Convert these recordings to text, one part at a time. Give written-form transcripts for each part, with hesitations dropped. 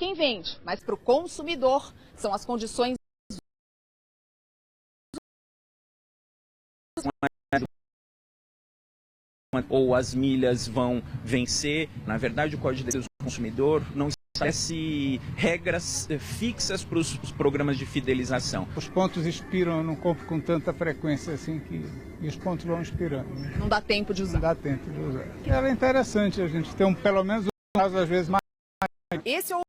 quem vende, mas para o consumidor são as condições ou as milhas vão vencer. Na verdade, o Código de Defesa do Consumidor não estabelece regras fixas para os programas de fidelização. Os pontos expiram, eu não compro com tanta frequência assim e os pontos vão expirando. não dá tempo de usar. Não dá tempo de usar. Era interessante a gente ter pelo menos um caso, às vezes, mais. Esse é o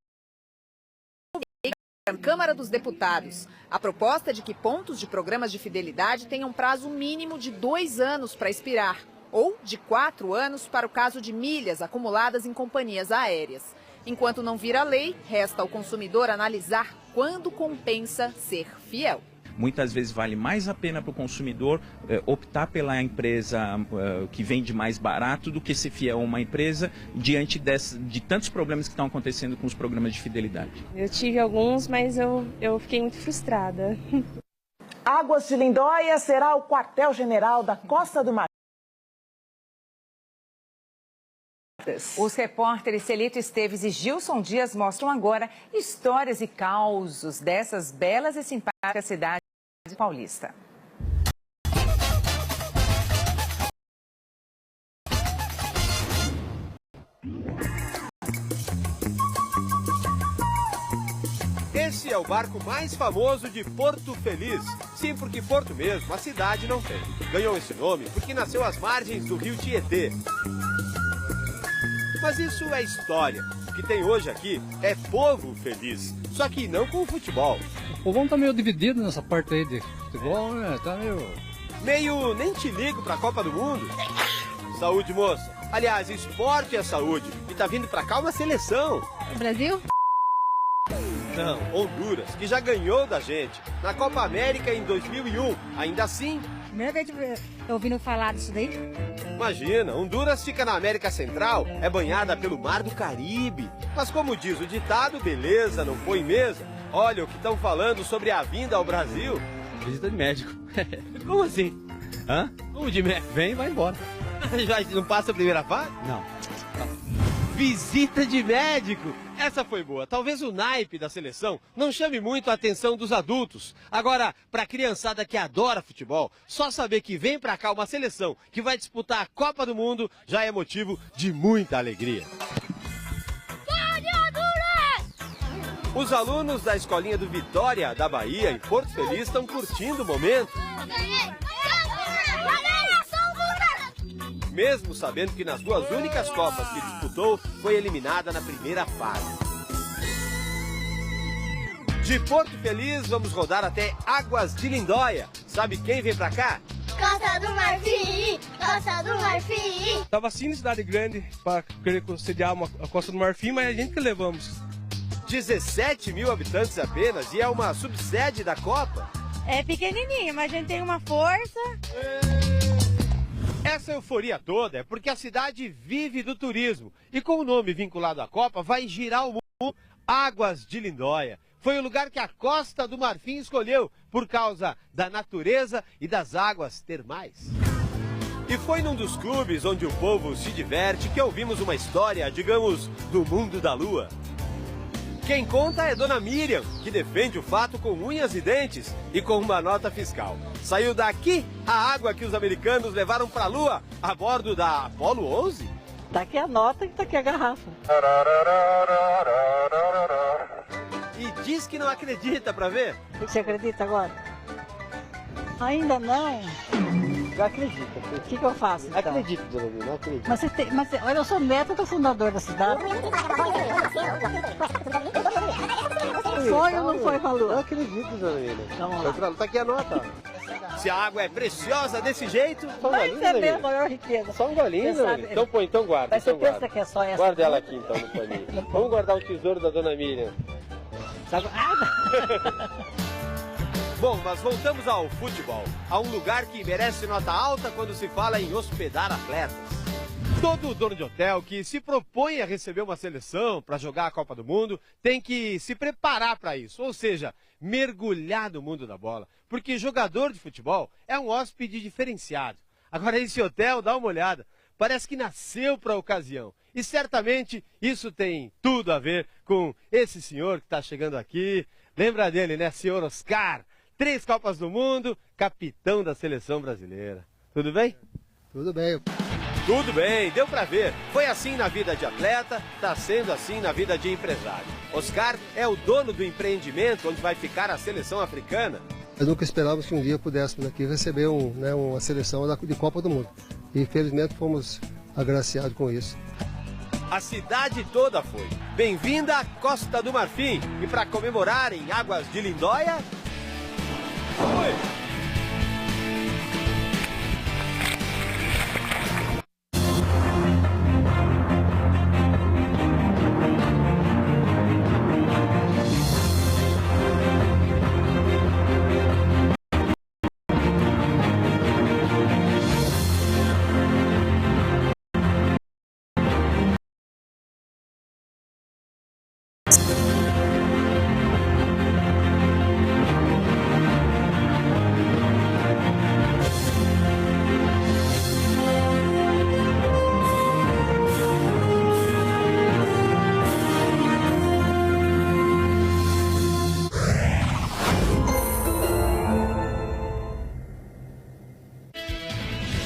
Câmara dos Deputados. A proposta é de que pontos de programas de fidelidade tenham prazo mínimo de 2 anos para expirar, ou de 4 anos para o caso de milhas acumuladas em companhias aéreas. Enquanto não vira lei, resta ao consumidor analisar quando compensa ser fiel. Muitas vezes vale mais a pena para o consumidor optar pela empresa que vende mais barato do que ser fiel a uma empresa diante de tantos problemas que estão acontecendo com os programas de fidelidade. Eu tive alguns, mas eu fiquei muito frustrada. Águas de Lindóia será o quartel-general da Costa do Marfim. Os repórteres Celito Esteves e Gilson Dias mostram agora histórias e causos dessas belas e simpáticas cidades paulistas. Esse é o barco mais famoso de Porto Feliz. Sim, porque Porto mesmo, a cidade não tem. Ganhou esse nome porque nasceu às margens do rio Tietê. Mas isso é história. O que tem hoje aqui é povo feliz. Só que não com o futebol. O povão tá meio dividido nessa parte aí de futebol, né? Tá meio nem te ligo pra Copa do Mundo. Saúde, moça. Aliás, esporte é saúde. E tá vindo pra cá uma seleção. O Brasil? Não, Honduras, que já ganhou da gente. Na Copa América em 2001. Ainda assim... Primeira vez que eu ouvindo falar disso daí. Imagina, Honduras fica na América Central, é banhada pelo Mar do Caribe. Mas como diz o ditado, beleza não foi mesa. Olha o que estão falando sobre a vinda ao Brasil. Visita de médico. Como assim? Hã? Como de médico? Vem e vai embora. Já não passa a primeira fase? Não. Visita de médico. Essa foi boa. Talvez o naipe da seleção não chame muito a atenção dos adultos. Agora, pra criançada que adora futebol, só saber que vem pra cá uma seleção que vai disputar a Copa do Mundo já é motivo de muita alegria. Os alunos da escolinha do Vitória, da Bahia, em Porto Feliz, estão curtindo o momento. Mesmo sabendo que nas 2 únicas Copas que disputou, foi eliminada na primeira fase. De Porto Feliz, vamos rodar até Águas de Lindóia. Sabe quem vem pra cá? Costa do Marfim! Costa do Marfim! Tava assim em cidade grande para querer sediar a Costa do Marfim, mas a gente que levamos. 17 mil habitantes apenas e é uma subsede da Copa. É pequenininha, mas a gente tem uma força. Essa euforia toda é porque a cidade vive do turismo. E com o nome vinculado à Copa, vai girar o mundo. Águas de Lindóia. Foi o lugar que a Costa do Marfim escolheu por causa da natureza e das águas termais. E foi num dos clubes onde o povo se diverte que ouvimos uma história, digamos, do mundo da lua. Quem conta é Dona Miriam, que defende o fato com unhas e dentes e com uma nota fiscal. Saiu daqui a água que os americanos levaram para a Lua a bordo da Apollo 11? Tá aqui a nota e tá aqui a garrafa. E diz que não acredita para ver. Você acredita agora? Ainda não. Eu acredito. O que eu faço, então? Acredito, Dona Miriam, não acredito. Mas olha, eu sou neta do fundador da cidade. Foi ou não foi, Malu? Eu acredito, Dona Miriam. Vamos lá. Tá aqui a nota. Se a água é preciosa desse jeito... Só um golinho, vai ser a maior riqueza. Só um golinho, Dona Miriam. Então guarda. Mas você pensa que é só essa? Guarda ela aqui, então, no paninho. Vamos guardar o tesouro da Dona Miriam. Bom, mas voltamos ao futebol. A um lugar que merece nota alta quando se fala em hospedar atletas. Todo dono de hotel que se propõe a receber uma seleção para jogar a Copa do Mundo tem que se preparar para isso, ou seja, mergulhar no mundo da bola, porque jogador de futebol é um hóspede diferenciado. Agora esse hotel, dá uma olhada, parece que nasceu para a ocasião. E certamente isso tem tudo a ver com esse senhor que está chegando aqui. Lembra dele, né? Senhor Oscar, 3 Copas do Mundo, capitão da seleção brasileira. Tudo bem? Tudo bem. Tudo bem, deu pra ver. Foi assim na vida de atleta, tá sendo assim na vida de empresário. Oscar é o dono do empreendimento onde vai ficar a seleção africana. Nós nunca esperávamos que um dia pudéssemos aqui receber uma seleção de Copa do Mundo. E infelizmente fomos agraciados com isso. A cidade toda foi. Bem-vinda à Costa do Marfim. E para comemorar em Águas de Lindóia... Fui!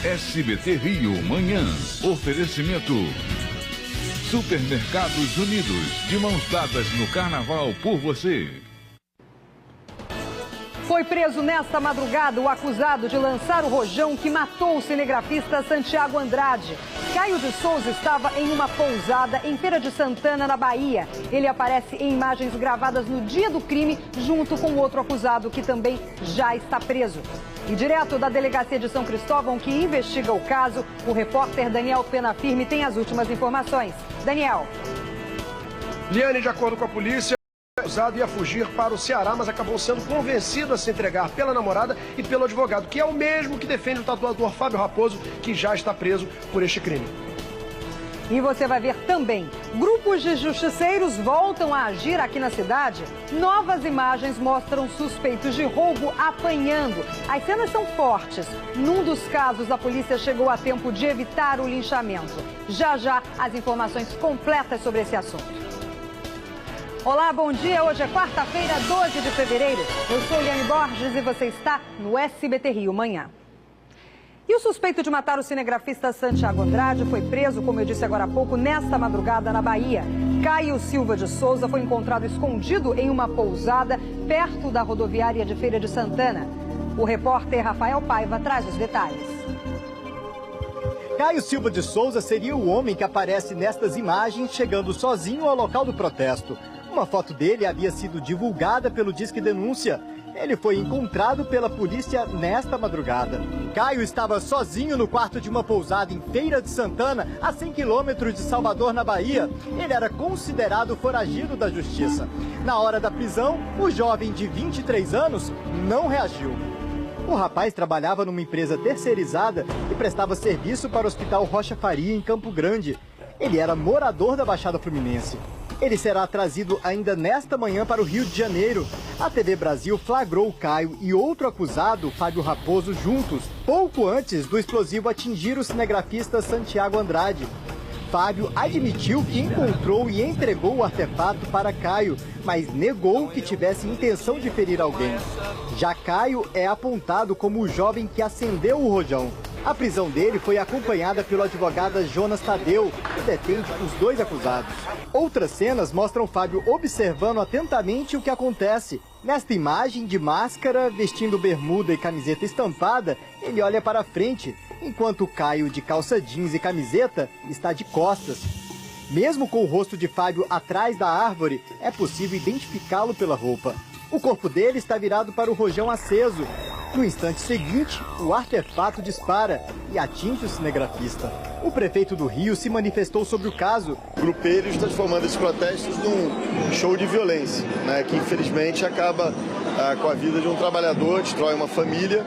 SBT Rio, manhã. Oferecimento. Supermercados Unidos, de mãos dadas no carnaval por você. Foi preso nesta madrugada o acusado de lançar o rojão que matou o cinegrafista Santiago Andrade. Caio de Souza estava em uma pousada em Feira de Santana, na Bahia. Ele aparece em imagens gravadas no dia do crime, junto com outro acusado que também já está preso. E direto da delegacia de São Cristóvão, que investiga o caso, o repórter Daniel Penafirme tem as últimas informações. Daniel. Liane, de acordo com a polícia, o acusado ia fugir para o Ceará, mas acabou sendo convencido a se entregar pela namorada e pelo advogado, que é o mesmo que defende o tatuador Fábio Raposo, que já está preso por este crime. E você vai ver também, grupos de justiceiros voltam a agir aqui na cidade. Novas imagens mostram suspeitos de roubo apanhando. As cenas são fortes. Num dos casos, a polícia chegou a tempo de evitar o linchamento. Já já, as informações completas sobre esse assunto. Olá, bom dia. Hoje é quarta-feira, 12 de fevereiro. Eu sou Liane Borges e você está no SBT Rio Manhã. E o suspeito de matar o cinegrafista Santiago Andrade foi preso, como eu disse agora há pouco, nesta madrugada na Bahia. Caio Silva de Souza foi encontrado escondido em uma pousada perto da rodoviária de Feira de Santana. O repórter Rafael Paiva traz os detalhes. Caio Silva de Souza seria o homem que aparece nestas imagens chegando sozinho ao local do protesto. Uma foto dele havia sido divulgada pelo Disque Denúncia. Ele foi encontrado pela polícia nesta madrugada. Caio estava sozinho no quarto de uma pousada em Feira de Santana, a 100 quilômetros de Salvador, na Bahia. Ele era considerado foragido da justiça. Na hora da prisão, o jovem de 23 anos não reagiu. O rapaz trabalhava numa empresa terceirizada e prestava serviço para o Hospital Rocha Faria, em Campo Grande. Ele era morador da Baixada Fluminense. Ele será trazido ainda nesta manhã para o Rio de Janeiro. A TV Brasil flagrou Caio e outro acusado, Fábio Raposo, juntos, pouco antes do explosivo atingir o cinegrafista Santiago Andrade. Fábio admitiu que encontrou e entregou o artefato para Caio, mas negou que tivesse intenção de ferir alguém. Já Caio é apontado como o jovem que acendeu o rojão. A prisão dele foi acompanhada pelo advogado Jonas Tadeu, que detende os dois acusados. Outras cenas mostram Fábio observando atentamente o que acontece. Nesta imagem, de máscara, vestindo bermuda e camiseta estampada, ele olha para frente, enquanto Caio, de calça jeans e camiseta, está de costas. Mesmo com o rosto de Fábio atrás da árvore, é possível identificá-lo pela roupa. O corpo dele está virado para o rojão aceso. No instante seguinte, o artefato dispara e atinge o cinegrafista. O prefeito do Rio se manifestou sobre o caso. Grupeiros transformando esses protestos num show de violência, né, que infelizmente acaba com a vida de um trabalhador, destrói uma família.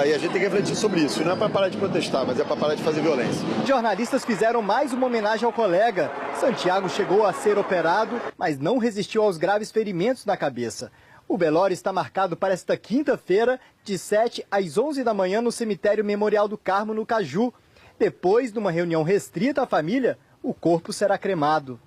E a gente tem que refletir sobre isso. Não é para parar de protestar, mas é para parar de fazer violência. Jornalistas fizeram mais uma homenagem ao colega. Santiago chegou a ser operado, mas não resistiu aos graves ferimentos na cabeça. O velório está marcado para esta quinta-feira, de 7 às 11 da manhã, no cemitério Memorial do Carmo, no Caju. Depois de uma reunião restrita à família, o corpo será cremado.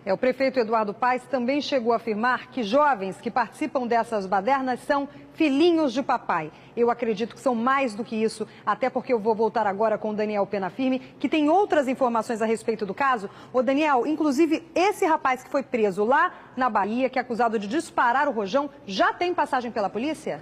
O prefeito Eduardo Paes também chegou a afirmar que jovens que participam dessas badernas são filhinhos de papai. Eu acredito que são mais do que isso, até porque eu vou voltar agora com o Daniel Penafirme, que tem outras informações a respeito do caso. Ô Daniel, inclusive esse rapaz que foi preso lá na Bahia, que é acusado de disparar o rojão, já tem passagem pela polícia?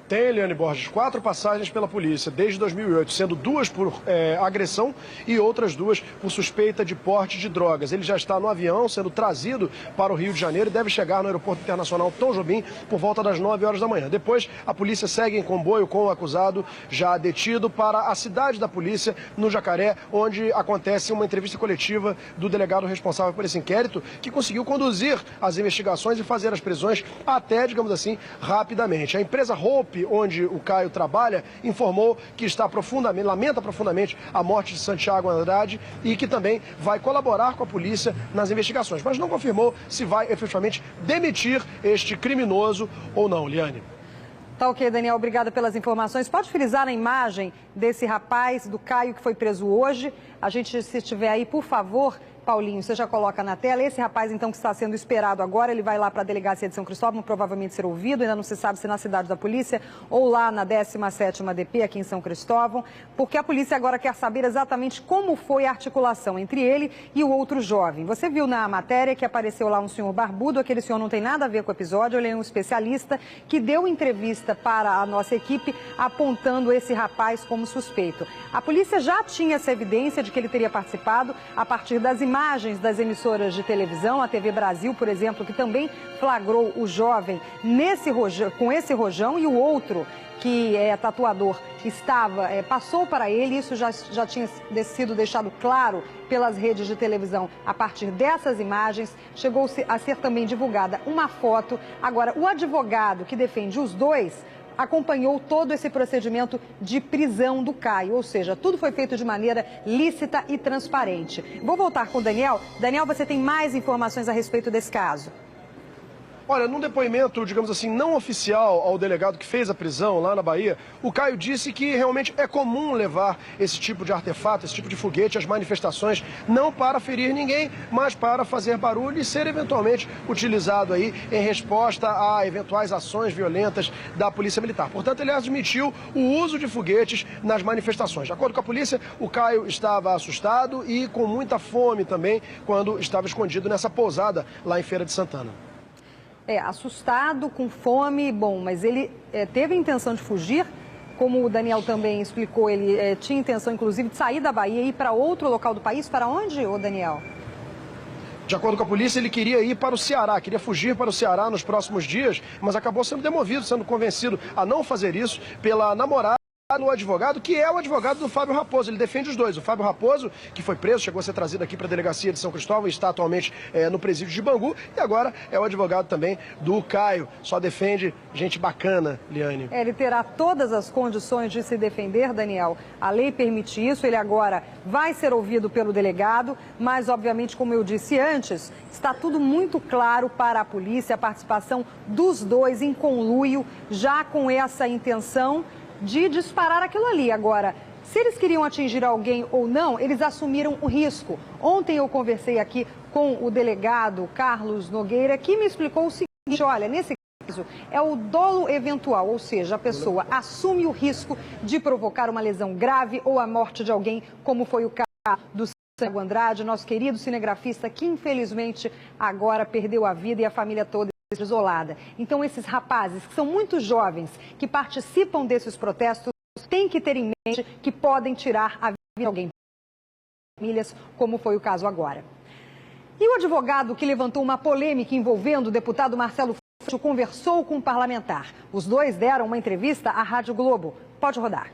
Tem, Eliane Borges, 4 passagens pela polícia desde 2008, sendo 2 por agressão e outras 2 por suspeita de porte de drogas. Ele já está no avião, sendo trazido para o Rio de Janeiro e deve chegar no Aeroporto Internacional Tom Jobim por volta das 9 horas da manhã. Depois, a polícia segue em comboio com o acusado já detido para a cidade da polícia, no Jacaré, onde acontece uma entrevista coletiva do delegado responsável por esse inquérito, que conseguiu conduzir as investigações e fazer as prisões até, digamos assim, rapidamente. A empresa Hope, onde o Caio trabalha, informou que lamenta profundamente a morte de Santiago Andrade e que também vai colaborar com a polícia nas investigações, mas não confirmou se vai efetivamente demitir este criminoso ou não, Liane. Tá ok, Daniel, obrigada pelas informações. Pode frisar a imagem desse rapaz, do Caio, que foi preso hoje? A gente, se estiver aí, por favor, Paulinho, você já coloca na tela. Esse rapaz, então, que está sendo esperado agora, ele vai lá para a delegacia de São Cristóvão, provavelmente ser ouvido, ainda não se sabe se na cidade da polícia ou lá na 17ª DP, aqui em São Cristóvão, porque a polícia agora quer saber exatamente como foi a articulação entre ele e o outro jovem. Você viu na matéria que apareceu lá um senhor barbudo, aquele senhor não tem nada a ver com o episódio, ele é um especialista que deu entrevista para a nossa equipe apontando esse rapaz como suspeito. A polícia já tinha essa evidência de que ele teria participado a partir das imagens das emissoras de televisão, a TV Brasil, por exemplo, que também flagrou o jovem com esse rojão, e o outro, que é tatuador, passou para ele. Isso já tinha sido deixado claro pelas redes de televisão. A partir dessas imagens, chegou a ser também divulgada uma foto. Agora, o advogado que defende os dois acompanhou todo esse procedimento de prisão do Caio, ou seja, tudo foi feito de maneira lícita e transparente. Vou voltar com o Daniel. Daniel, você tem mais informações a respeito desse caso? Olha, num depoimento, digamos assim, não oficial ao delegado que fez a prisão lá na Bahia, o Caio disse que realmente é comum levar esse tipo de artefato, esse tipo de foguete às manifestações, não para ferir ninguém, mas para fazer barulho e ser eventualmente utilizado aí em resposta a eventuais ações violentas da Polícia Militar. Portanto, ele admitiu o uso de foguetes nas manifestações. De acordo com a polícia, o Caio estava assustado e com muita fome também quando estava escondido nessa pousada lá em Feira de Santana. Assustado, com fome, bom, mas ele teve a intenção de fugir, como o Daniel também explicou, ele tinha intenção, inclusive, de sair da Bahia e ir para outro local do país. Para onde, ô Daniel? De acordo com a polícia, ele queria ir para o Ceará, queria fugir para o Ceará nos próximos dias, mas acabou sendo demovido, sendo convencido a não fazer isso pela namorada do advogado, que é o advogado do Fábio Raposo. Ele defende os dois. O Fábio Raposo, que foi preso, chegou a ser trazido aqui para a delegacia de São Cristóvão e está atualmente no presídio de Bangu, e agora é o advogado também do Caio. Só defende gente bacana, Liane. Ele terá todas as condições de se defender, Daniel. A lei permite isso. Ele agora vai ser ouvido pelo delegado, mas, obviamente, como eu disse antes, está tudo muito claro para a polícia, a participação dos dois em conluio, já com essa intenção de disparar aquilo ali. Agora, se eles queriam atingir alguém ou não, eles assumiram o risco. Ontem eu conversei aqui com o delegado Carlos Nogueira, que me explicou o seguinte: olha, nesse caso é o dolo eventual, ou seja, a pessoa assume o risco de provocar uma lesão grave ou a morte de alguém, como foi o caso do Santiago Andrade, nosso querido cinegrafista, que infelizmente agora perdeu a vida e a família toda isolada. Então, esses rapazes, que são muito jovens, que participam desses protestos, têm que ter em mente que podem tirar a vida de alguém, famílias, como foi o caso agora. E o advogado que levantou uma polêmica envolvendo o deputado Marcelo Freixo conversou com um parlamentar. Os dois deram uma entrevista à Rádio Globo. Pode rodar.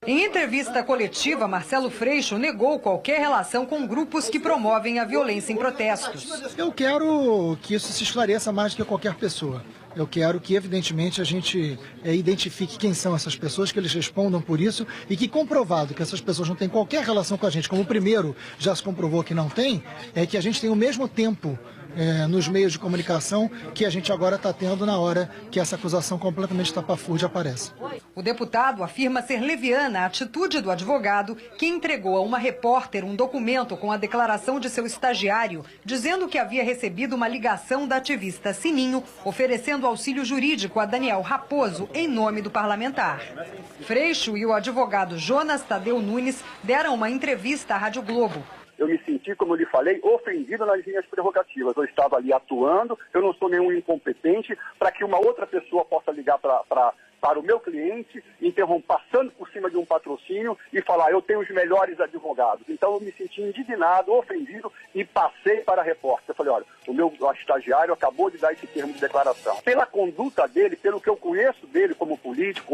Em entrevista coletiva, Marcelo Freixo negou qualquer relação com grupos que promovem a violência em protestos. Eu quero que isso se esclareça mais do que qualquer pessoa. Eu quero que, evidentemente, a gente identifique quem são essas pessoas, que eles respondam por isso e que, comprovado que essas pessoas não têm qualquer relação com a gente, como o primeiro já se comprovou que não tem, é que a gente tem o mesmo tempo nos meios de comunicação que a gente agora está tendo na hora que essa acusação completamente estapafúrdia aparece. O deputado afirma ser leviana a atitude do advogado que entregou a uma repórter um documento com a declaração de seu estagiário, dizendo que havia recebido uma ligação da ativista Sininho, oferecendo auxílio jurídico a Daniel Raposo em nome do parlamentar. Freixo e o advogado Jonas Tadeu Nunes deram uma entrevista à Rádio Globo. Eu me senti, como eu lhe falei, ofendido nas minhas prerrogativas. Eu estava ali atuando, eu não sou nenhum incompetente para que uma outra pessoa possa ligar para o meu cliente, passando por cima de um patrocínio e falar, eu tenho os melhores advogados. Então eu me senti indignado, ofendido e passei para a repórter. Eu falei, olha, o meu estagiário acabou de dar esse termo de declaração. Pela conduta dele, pelo que eu conheço dele como político,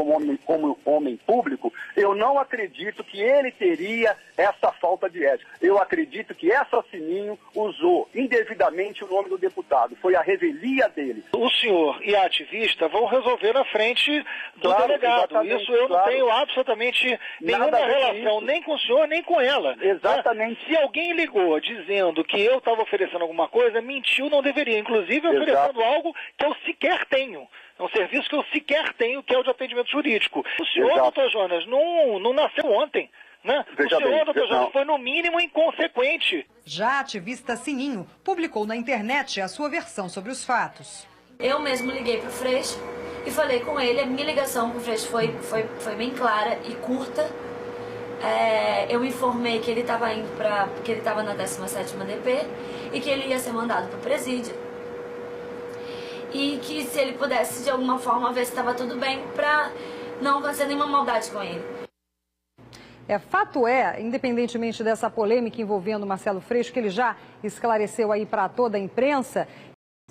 como homem público, eu não acredito que ele teria essa falta de ética. Eu acredito que essa Sininho usou indevidamente o nome do deputado. Foi a revelia dele. O senhor e a ativista vão resolver na frente do delegado. Isso eu não tenho absolutamente nenhuma relação, nem com o senhor, nem com ela. Exatamente. Se alguém ligou dizendo que eu estava oferecendo alguma coisa, mentiu, não deveria. Inclusive oferecendo algo que eu sequer tenho. É um serviço que eu sequer tenho, que é o de atendimento jurídico. O senhor, doutor Jonas, não nasceu ontem. Né? O senhor, doutor Jonas, foi no mínimo inconsequente. Já a ativista Sininho publicou na internet a sua versão sobre os fatos. Eu mesmo liguei para o Freixo e falei com ele. A minha ligação com o Freixo foi bem clara e curta. Eu informei que ele estava indo que ele estava na 17ª DP e que ele ia ser mandado para o presídio. E que se ele pudesse de alguma forma ver se estava tudo bem para não acontecer nenhuma maldade com ele. Fato é, independentemente dessa polêmica envolvendo Marcelo Freixo, que ele já esclareceu aí para toda a imprensa,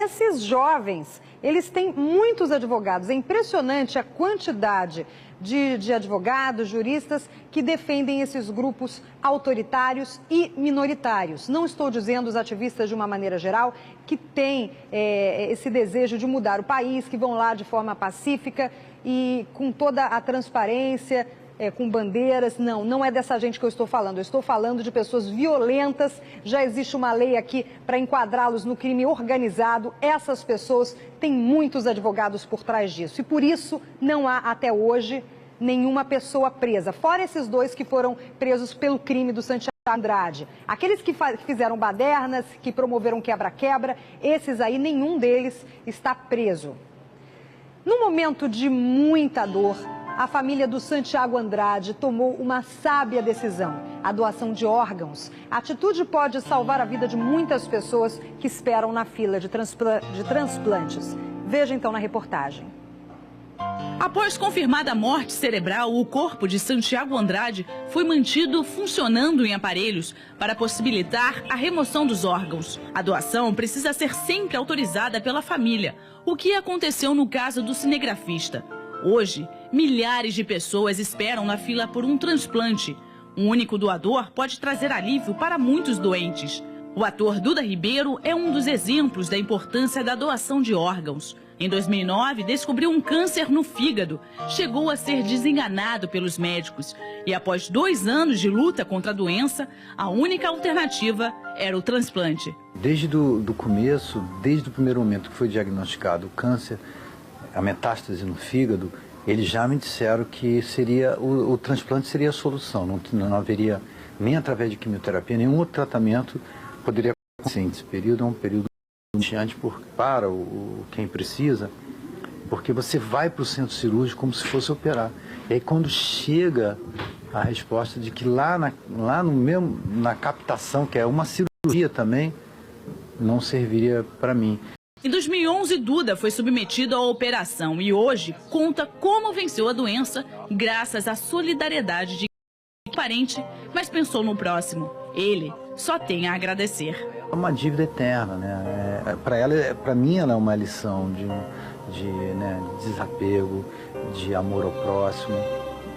esses jovens, eles têm muitos advogados. É impressionante a quantidade de advogados, juristas que defendem esses grupos autoritários e minoritários. Não estou dizendo os ativistas de uma maneira geral que têm esse desejo de mudar o país, que vão lá de forma pacífica e com toda a transparência, com bandeiras. Não é dessa gente que eu estou falando. Eu estou falando de pessoas violentas. Já existe uma lei aqui para enquadrá-los no crime organizado. Essas pessoas têm muitos advogados por trás disso. E por isso não há até hoje nenhuma pessoa presa. Fora esses dois que foram presos pelo crime do Santiago Andrade. Aqueles que fizeram badernas, que promoveram quebra-quebra, esses aí, nenhum deles está preso. No momento de muita dor, a família do Santiago Andrade tomou uma sábia decisão, a doação de órgãos. A atitude pode salvar a vida de muitas pessoas que esperam na fila de transplantes. Veja então na reportagem. Após confirmada a morte cerebral, o corpo de Santiago Andrade foi mantido funcionando em aparelhos para possibilitar a remoção dos órgãos. A doação precisa ser sempre autorizada pela família, o que aconteceu no caso do cinegrafista. Hoje, milhares de pessoas esperam na fila por um transplante. Um único doador pode trazer alívio para muitos doentes. O ator Duda Ribeiro é um dos exemplos da importância da doação de órgãos. Em 2009, descobriu um câncer no fígado. Chegou a ser desenganado pelos médicos. E após 2 anos de luta contra a doença, a única alternativa era o transplante. Desde o começo, desde o primeiro momento que foi diagnosticado o câncer, a metástase no fígado, eles já me disseram que o transplante seria a solução. Não haveria, nem através de quimioterapia, nenhum outro tratamento poderia acontecer. Esse período é um período diante para quem precisa, porque você vai para o centro cirúrgico como se fosse operar. E aí quando chega a resposta de que lá na captação, que é uma cirurgia também, não serviria para mim. Em 2011, Duda foi submetido à operação e hoje conta como venceu a doença graças à solidariedade de parente, mas pensou no próximo. Ele só tem a agradecer. É uma dívida eterna, né? Para mim ela é uma lição de desapego, de amor ao próximo.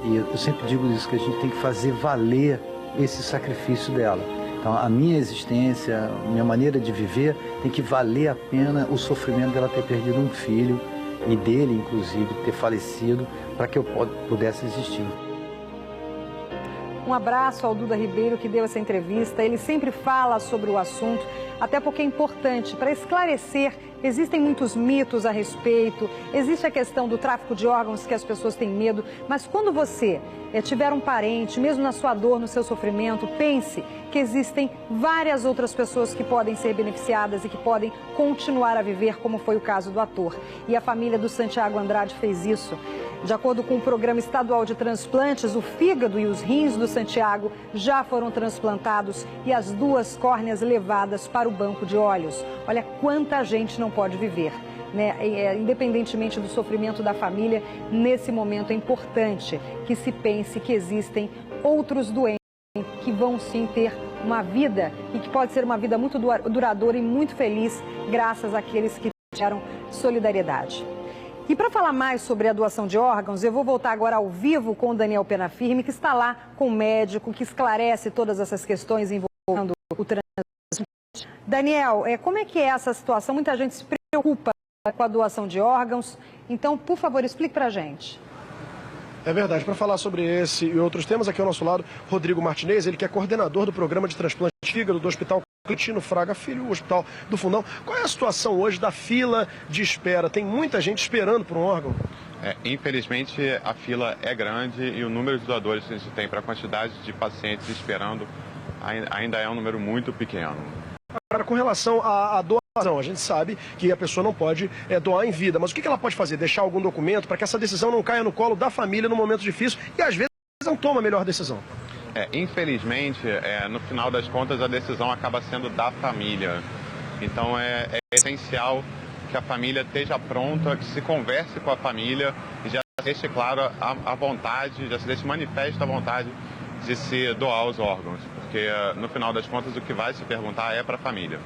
E eu sempre digo isso, que a gente tem que fazer valer esse sacrifício dela. Então a minha existência, minha maneira de viver tem que valer a pena o sofrimento dela ter perdido um filho e dele, inclusive, ter falecido para que eu pudesse existir. Um abraço ao Duda Ribeiro, que deu essa entrevista. Ele sempre fala sobre o assunto, até porque é importante para esclarecer. Existem muitos mitos a respeito, existe a questão do tráfico de órgãos que as pessoas têm medo, mas quando você tiver um parente, mesmo na sua dor, no seu sofrimento, pense que existem várias outras pessoas que podem ser beneficiadas e que podem continuar a viver, como foi o caso do ator. E a família do Santiago Andrade fez isso. De acordo com o Programa Estadual de Transplantes, o fígado e os rins do Santiago já foram transplantados e as 2 córneas levadas para o banco de olhos. Olha quanta gente não pode viver, né? Independentemente do sofrimento da família, nesse momento é importante que se pense que existem outros doentes que vão sim ter uma vida e que pode ser uma vida muito duradoura e muito feliz graças àqueles que tiveram solidariedade. E para falar mais sobre a doação de órgãos, eu vou voltar agora ao vivo com o Daniel Penafirme, que está lá com o médico, que esclarece todas essas questões envolvendo o transplante. Daniel, como é que é essa situação? Muita gente se preocupa com a doação de órgãos. Então, por favor, explique para a gente. É verdade. Para falar sobre esse e outros temas, aqui ao nosso lado, Rodrigo Martinez, ele que é coordenador do programa de transplante de fígado do Hospital Cletino Fraga Filho, o Hospital do Fundão. Qual é a situação hoje da fila de espera? Tem muita gente esperando por um órgão? Infelizmente, a fila é grande e o número de doadores que a gente tem para a quantidade de pacientes esperando ainda é um número muito pequeno. Agora, com relação à doação, a gente sabe que a pessoa não pode doar em vida, mas o que ela pode fazer? Deixar algum documento para que essa decisão não caia no colo da família num momento difícil e às vezes não toma a melhor decisão? Infelizmente, no final das contas, a decisão acaba sendo da família. Então, é essencial que a família esteja pronta, que se converse com a família e já deixe claro a vontade, já se deixe manifesta a vontade de se doar os órgãos. Porque, no final das contas, o que vai se perguntar é para a família.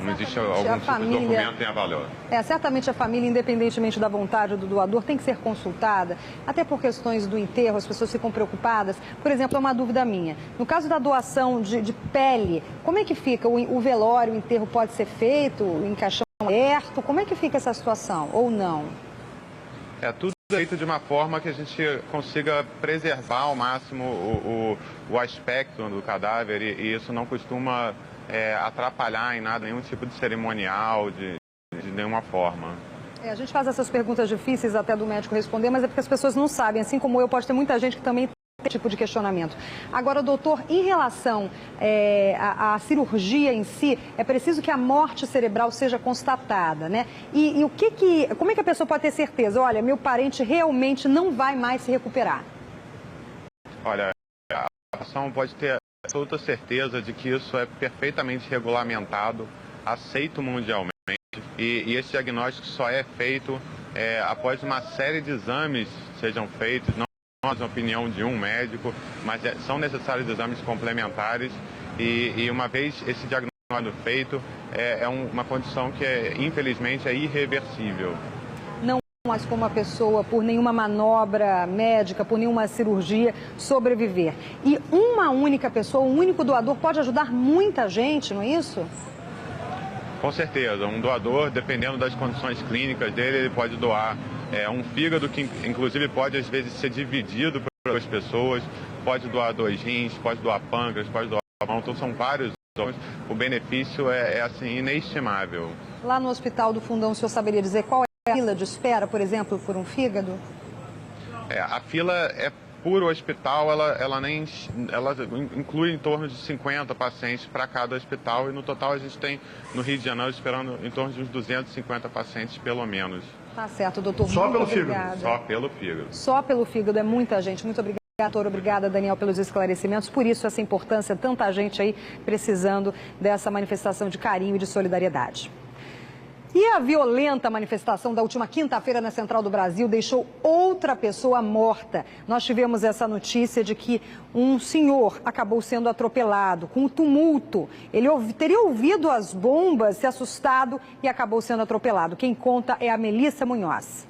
Não existe algum tipo de documento em avalor. Certamente a família, independentemente da vontade do doador, tem que ser consultada, até por questões do enterro, as pessoas ficam preocupadas. Por exemplo, é uma dúvida minha. No caso da doação de pele, como é que fica? O velório, o enterro pode ser feito em caixão aberto? Como é que fica essa situação? Ou não? Tudo feito de uma forma que a gente consiga preservar ao máximo o aspecto do cadáver e isso não costuma atrapalhar em nada, nenhum tipo de cerimonial, de nenhuma forma. A gente faz essas perguntas difíceis até do médico responder, mas é porque as pessoas não sabem, assim como eu, pode ter muita gente que também tem esse tipo de questionamento. Agora, doutor, em relação à cirurgia em si, é preciso que a morte cerebral seja constatada, né? E como é que a pessoa pode ter certeza? Olha, meu parente realmente não vai mais se recuperar. Olha, a população pode ter absoluta certeza de que isso é perfeitamente regulamentado, aceito mundialmente e esse diagnóstico só é feito após uma série de exames sejam feitos, não a opinião de um médico, mas são necessários exames complementares e uma vez esse diagnóstico feito, uma condição que infelizmente é irreversível. Não mais como a pessoa, por nenhuma manobra médica, por nenhuma cirurgia, sobreviver. E uma única pessoa, um único doador pode ajudar muita gente, não é isso? Com certeza. Um doador, dependendo das condições clínicas dele, ele pode doar um fígado que, inclusive, pode, às vezes, ser dividido por duas pessoas, pode doar 2 rins, pode doar pâncreas, pode doar mão, então são vários. O benefício é assim, inestimável. Lá no Hospital do Fundão, o senhor saberia dizer qual é a fila de espera, por exemplo, por um fígado? A fila por hospital, ela inclui em torno de 50 pacientes para cada hospital e no total a gente tem no Rio de Janeiro esperando em torno de uns 250 pacientes pelo menos. Tá certo, doutor. Só pelo fígado? Só pelo fígado. Só pelo fígado, é muita gente. Muito obrigada, doutor. Obrigada, Daniel, pelos esclarecimentos. Por isso, essa importância, tanta gente aí precisando dessa manifestação de carinho e de solidariedade. E a violenta manifestação da última quinta-feira na Central do Brasil deixou outra pessoa morta. Nós tivemos essa notícia de que um senhor acabou sendo atropelado com um tumulto. Ele teria ouvido as bombas, se assustado e acabou sendo atropelado. Quem conta é a Melissa Munhoz.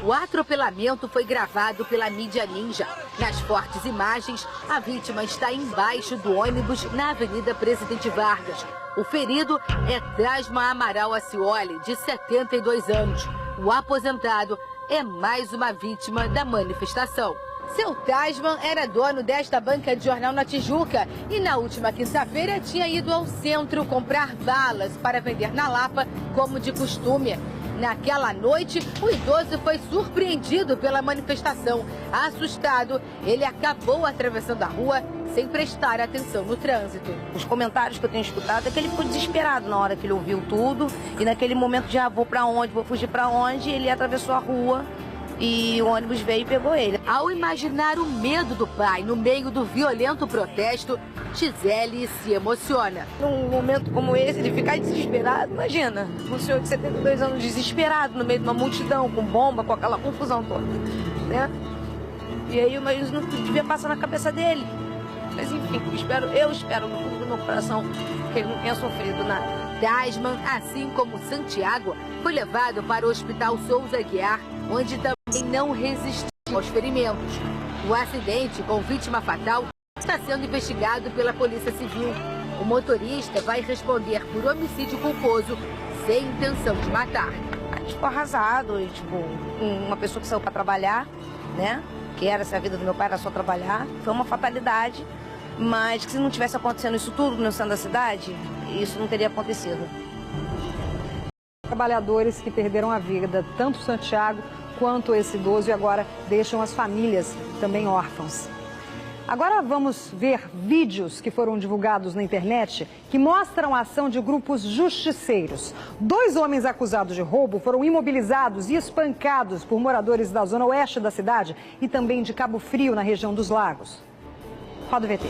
O atropelamento foi gravado pela mídia ninja. Nas fortes imagens, a vítima está embaixo do ônibus na Avenida Presidente Vargas. O ferido é Trasma Amaral Acioli, de 72 anos. O aposentado é mais uma vítima da manifestação. Seu Tasman era dono desta banca de jornal na Tijuca e na última quinta-feira tinha ido ao centro comprar balas para vender na Lapa, como de costume. Naquela noite, o idoso foi surpreendido pela manifestação. Assustado, ele acabou atravessando a rua sem prestar atenção no trânsito. Os comentários que eu tenho escutado é que ele ficou desesperado na hora que ele ouviu tudo e naquele momento de vou pra onde, vou fugir pra onde, ele atravessou a rua e o ônibus veio e pegou ele. Ao imaginar o medo do pai no meio do violento protesto, Gisele se emociona. Num momento como esse, ele ficar desesperado, imagina, um senhor de 72 anos desesperado no meio de uma multidão, com bomba, com aquela confusão toda, né? E aí eu imagino que devia passar na cabeça dele. Mas enfim, eu espero no fundo do meu coração que ele não tenha sofrido nada. Tasman, assim como Santiago, foi levado para o Hospital Souza Aguiar, onde também não resistiu aos ferimentos. O acidente com vítima fatal está sendo investigado pela Polícia Civil. O motorista vai responder por homicídio culposo, sem intenção de matar. Ficou arrasado, uma pessoa que saiu para trabalhar, né? Que era, se a vida do meu pai era só trabalhar, foi uma fatalidade, mas que se não tivesse acontecendo isso tudo no centro da cidade, isso não teria acontecido. Trabalhadores que perderam a vida, tanto Santiago quanto esse idoso, e agora deixam as famílias também órfãos. Agora vamos ver vídeos que foram divulgados na internet que mostram a ação de grupos justiceiros. 2 homens acusados de roubo foram imobilizados e espancados por moradores da zona oeste da cidade e também de Cabo Frio, na região dos Lagos. Roda o VT.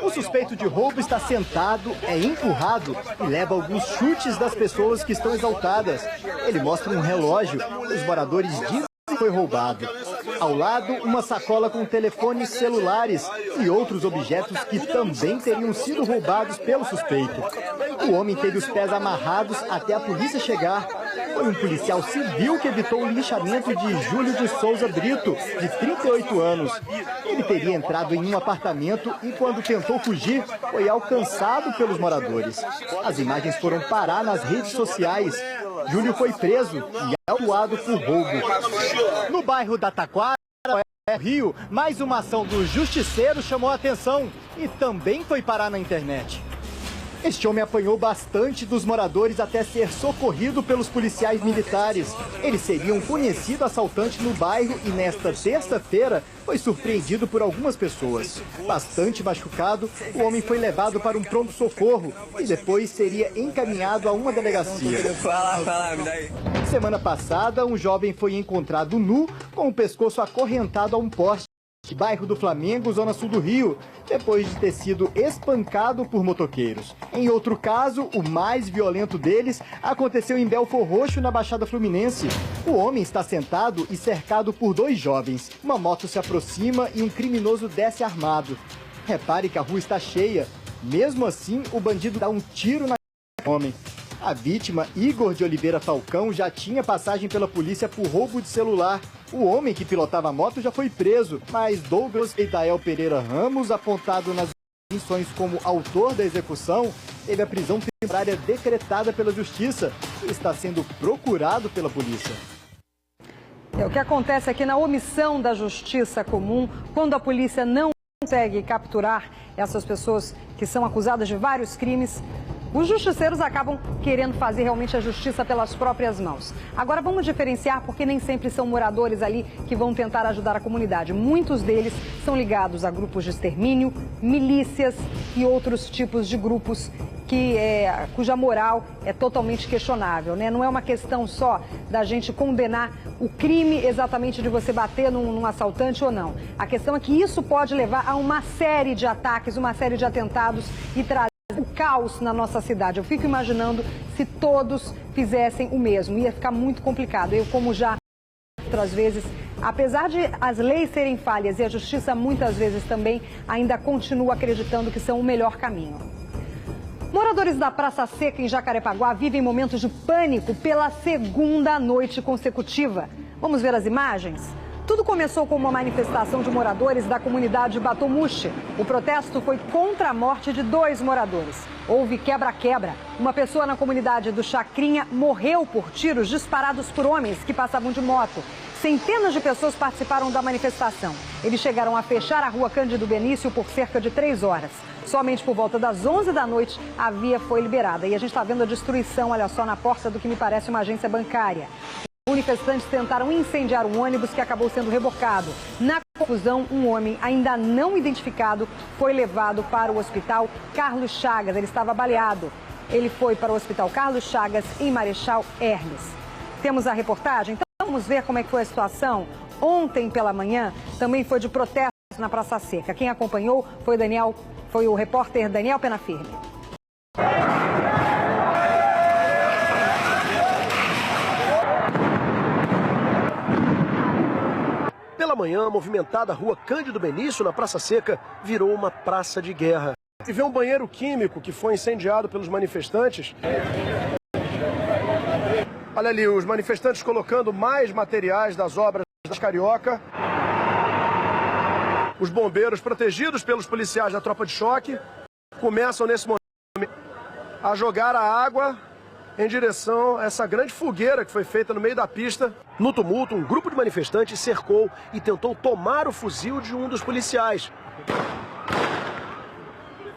O suspeito de roubo está sentado, é empurrado e leva alguns chutes das pessoas que estão exaltadas. Ele mostra um relógio. Os moradores dizem que foi roubado. Ao lado, uma sacola com telefones celulares e outros objetos que também teriam sido roubados pelo suspeito. O homem teve os pés amarrados até a polícia chegar. Foi um policial civil que evitou o linchamento de Júlio de Souza Brito, de 38 anos. Ele teria entrado em um apartamento e, quando tentou fugir, foi alcançado pelos moradores. As imagens foram parar nas redes sociais. Júlio foi preso e autuado por roubo. No bairro da Taquara, Rio, mais uma ação do Justiceiro chamou a atenção e também foi parar na internet. Este homem apanhou bastante dos moradores até ser socorrido pelos policiais militares. Ele seria um conhecido assaltante no bairro e nesta terça-feira foi surpreendido por algumas pessoas. Bastante machucado, o homem foi levado para um pronto-socorro e depois seria encaminhado a uma delegacia. Semana passada, um jovem foi encontrado nu com o pescoço acorrentado a um poste. Bairro do Flamengo, zona sul do Rio, depois de ter sido espancado por motoqueiros. Em outro caso, o mais violento deles, aconteceu em Belfor Roxo, na Baixada Fluminense. O homem está sentado e cercado por 2 jovens. Uma moto se aproxima e um criminoso desce armado. Repare que a rua está cheia. Mesmo assim, o bandido dá um tiro na homem. A vítima, Igor de Oliveira Falcão, já tinha passagem pela polícia por roubo de celular. O homem que pilotava a moto já foi preso, mas Douglas Eitael Pereira Ramos, apontado nas intenções como autor da execução, teve a prisão temporária decretada pela Justiça e está sendo procurado pela polícia. É o que acontece aqui na omissão da Justiça Comum, quando a polícia não consegue capturar essas pessoas que são acusadas de vários crimes. Os justiceiros acabam querendo fazer realmente a justiça pelas próprias mãos. Agora vamos diferenciar, porque nem sempre são moradores ali que vão tentar ajudar a comunidade. Muitos deles são ligados a grupos de extermínio, milícias e outros tipos de grupos cuja moral é totalmente questionável, né? Não é uma questão só da gente condenar o crime exatamente de você bater num assaltante ou não. A questão é que isso pode levar a uma série de ataques, uma série de atentados e trazer o caos na nossa cidade. Eu fico imaginando se todos fizessem o mesmo. Ia ficar muito complicado. Eu, como já outras vezes, apesar de as leis serem falhas e a justiça muitas vezes também, ainda continuo acreditando que são o melhor caminho. Moradores da Praça Seca, em Jacarepaguá, vivem momentos de pânico pela 2ª noite consecutiva. Vamos ver as imagens? Tudo começou com uma manifestação de moradores da comunidade Batomuxi. O protesto foi contra a morte de 2 moradores. Houve quebra-quebra. Uma pessoa na comunidade do Chacrinha morreu por tiros disparados por homens que passavam de moto. Centenas de pessoas participaram da manifestação. Eles chegaram a fechar a rua Cândido Benício por cerca de 3 horas. Somente por volta das 11 da noite a via foi liberada. E a gente está vendo a destruição, olha só, na porta do que me parece uma agência bancária. Os manifestantes tentaram incendiar um ônibus que acabou sendo rebocado. Na confusão, um homem ainda não identificado foi levado para o hospital Carlos Chagas. Ele estava baleado. Ele foi para o hospital Carlos Chagas em Marechal Hermes. Temos a reportagem? Então vamos ver como é que foi a situação. Ontem pela manhã também foi de protesto na Praça Seca. Quem acompanhou foi o repórter Daniel Penafirme. Pela manhã, a movimentada rua Cândido Benício, na Praça Seca, virou uma praça de guerra. E vê um banheiro químico que foi incendiado pelos manifestantes. Olha ali, os manifestantes colocando mais materiais das obras das Carioca. Os bombeiros, protegidos pelos policiais da tropa de choque, começam nesse momento a jogar a água em direção a essa grande fogueira que foi feita no meio da pista. No tumulto, um grupo de manifestantes cercou e tentou tomar o fuzil de um dos policiais.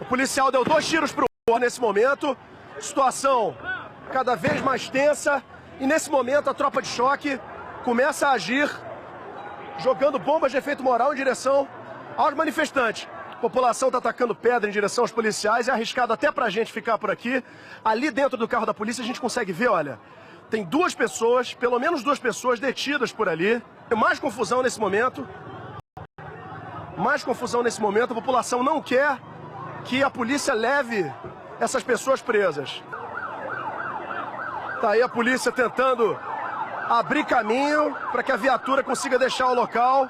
O policial deu 2 tiros para o ar nesse momento. Situação cada vez mais tensa. E nesse momento a tropa de choque começa a agir, jogando bombas de efeito moral em direção aos manifestantes. A população está atacando pedra em direção aos policiais. É arriscado até pra gente ficar por aqui. Ali dentro do carro da polícia a gente consegue ver, olha, tem 2 pessoas, pelo menos 2 pessoas detidas por ali. Tem mais confusão nesse momento. Mais confusão nesse momento. A população não quer que a polícia leve essas pessoas presas. Tá aí a polícia tentando abrir caminho para que a viatura consiga deixar o local,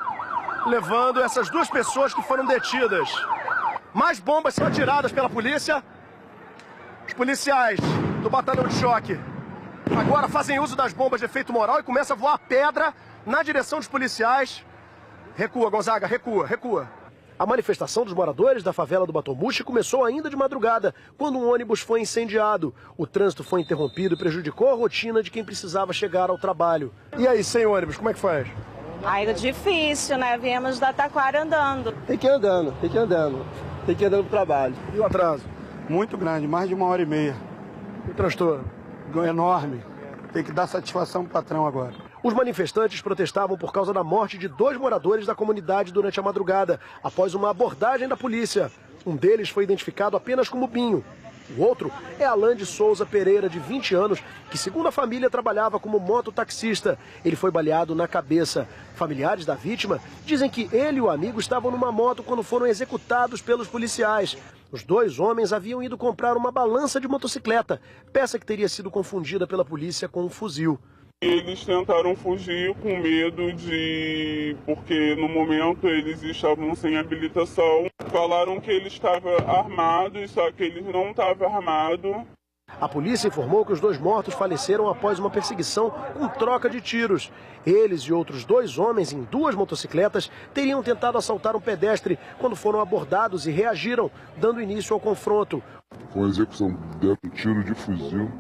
levando essas 2 pessoas que foram detidas. Mais bombas são atiradas pela polícia. Os policiais do batalhão de choque agora fazem uso das bombas de efeito moral e começa a voar pedra na direção dos policiais. Recua, Gonzaga, recua, recua. A manifestação dos moradores da favela do Batomuxi começou ainda de madrugada, quando um ônibus foi incendiado. O trânsito foi interrompido e prejudicou a rotina de quem precisava chegar ao trabalho. E aí, sem ônibus, como é que faz? Ainda difícil, né? Viemos da Taquara andando. Tem que ir andando, tem que ir andando. Tem que ir andando pro trabalho. E o atraso? Muito grande, mais de 1h30. E o transtorno? Enorme. Tem que dar satisfação pro patrão agora. Os manifestantes protestavam por causa da morte de 2 moradores da comunidade durante a madrugada, após uma abordagem da polícia. Um deles foi identificado apenas como Binho. O outro é Alan de Souza Pereira, de 20 anos, que, segundo a família, trabalhava como mototaxista. Ele foi baleado na cabeça. Familiares da vítima dizem que ele e o amigo estavam numa moto quando foram executados pelos policiais. Os 2 homens haviam ido comprar uma balança de motocicleta, peça que teria sido confundida pela polícia com um fuzil. Eles tentaram fugir com medo porque no momento eles estavam sem habilitação. Falaram que ele estava armado, só que ele não estava armado. A polícia informou que os 2 mortos faleceram após uma perseguição com troca de tiros. Eles e outros 2 homens em 2 motocicletas teriam tentado assaltar um pedestre quando foram abordados e reagiram, dando início ao confronto. Com a execução deram um tiro de fuzil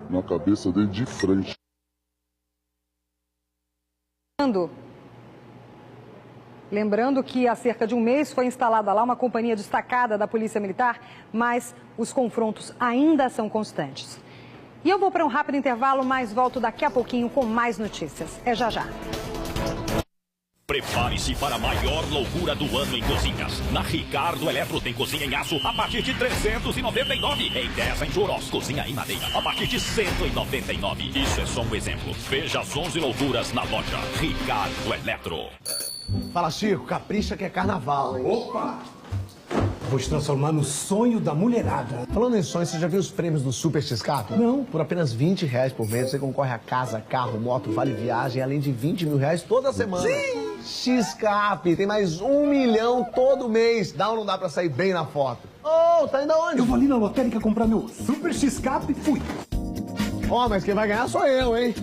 na cabeça dele de frente. Lembrando que há cerca de um mês foi instalada lá uma companhia destacada da Polícia Militar, mas os confrontos ainda são constantes. E eu vou para um rápido intervalo, mas volto daqui a pouquinho com mais notícias. É já já. Prepare-se para a maior loucura do ano em cozinhas. Na Ricardo Eletro tem cozinha em aço a partir de R$ 399. Em 10 em Juros, cozinha em madeira a partir de R$ 199. Isso é só um exemplo. Veja as 11 loucuras na loja Ricardo Eletro. Fala, Chico, capricha que é carnaval, hein? Opa! Vou te transformar no sonho da mulherada. Falando em sonho, você já viu os prêmios do Super X-Cap? Não. Por apenas R$20 por mês, você concorre a casa, carro, moto, vale viagem, além de R$20 mil toda semana. Sim! X-Cap, tem mais 1 milhão todo mês. Dá ou não dá pra sair bem na foto? Ô, tá indo aonde? Eu vou ali na lotérica comprar meu Super X-Cap e fui. Ó, mas quem vai ganhar sou eu, hein?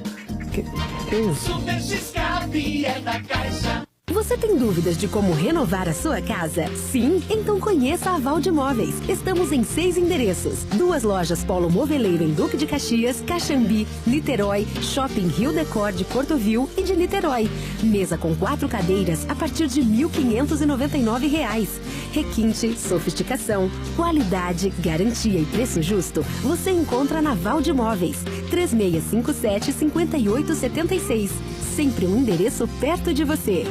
Que isso? Super X-Cap é da Caixa. Você tem dúvidas de como renovar a sua casa? Sim? Então conheça a Valdemóveis. Estamos em 6 endereços. 2 lojas Polo Moveleiro em Duque de Caxias, Caxambi, Niterói, Shopping Rio Decor de Portovil e de Niterói. Mesa com 4 cadeiras a partir de R$ 1.599. Requinte, sofisticação, qualidade, garantia e preço justo você encontra na Valdemóveis. 3657-5876. Sempre um endereço perto de você.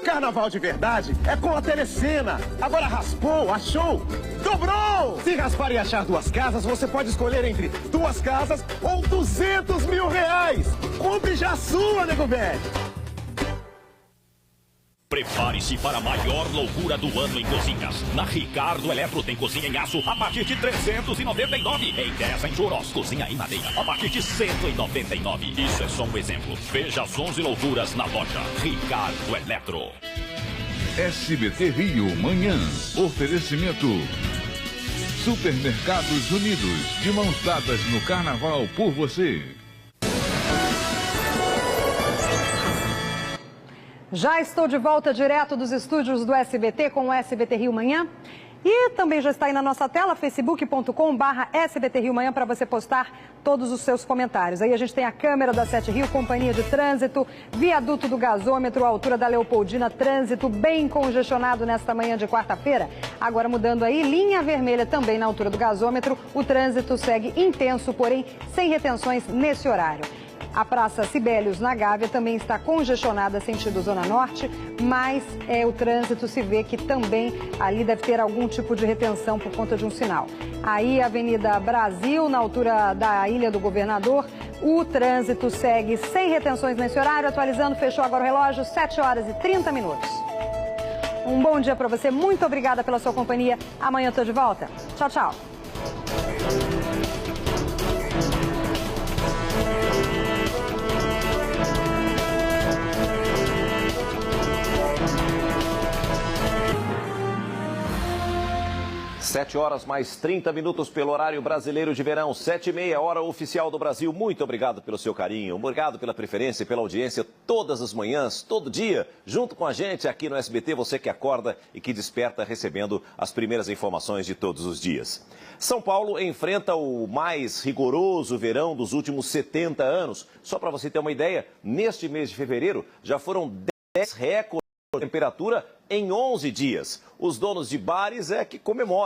Carnaval de verdade é com a Telecena. Agora raspou, achou, dobrou! Se raspar e achar 2 casas, você pode escolher entre 2 casas ou R$200 mil. Compre já a sua, nego velho! Prepare-se para a maior loucura do ano em cozinhas. Na Ricardo Eletro tem cozinha em aço a partir de R$ 399. Em 10 em juros, cozinha em madeira a partir de R$ 199. Isso é só um exemplo. Veja as 11 loucuras na loja Ricardo Eletro. SBT Rio, manhã. Oferecimento. Supermercados Unidos, de mãos dadas no carnaval por você. Já estou de volta direto dos estúdios do SBT com o SBT Rio Manhã. E também já está aí na nossa tela, facebook.com/SBT Rio Manhã, para você postar todos os seus comentários. Aí a gente tem a câmera da 7 Rio, companhia de trânsito, viaduto do gasômetro, altura da Leopoldina, trânsito bem congestionado nesta manhã de quarta-feira. Agora mudando aí, linha vermelha também na altura do gasômetro, o trânsito segue intenso, porém sem retenções nesse horário. A Praça Sibelius, na Gávea, também está congestionada sentido Zona Norte, mas o trânsito se vê que também ali deve ter algum tipo de retenção por conta de um sinal. Aí, a Avenida Brasil, na altura da Ilha do Governador, o trânsito segue sem retenções nesse horário. Atualizando, fechou agora o relógio, 7 horas e 30 minutos. Um bom dia para você, muito obrigada pela sua companhia. Amanhã eu estou de volta. Tchau, tchau. 7 horas mais 30 minutos pelo horário brasileiro de verão, 7h30, hora oficial do Brasil. Muito obrigado pelo seu carinho, obrigado pela preferência e pela audiência todas as manhãs, todo dia, junto com a gente aqui no SBT, você que acorda e que desperta recebendo as primeiras informações de todos os dias. São Paulo enfrenta o mais rigoroso verão dos últimos 70 anos. Só para você ter uma ideia, neste mês de fevereiro já foram 10 recordes de temperatura em 11 dias. Os donos de bares que comemoram.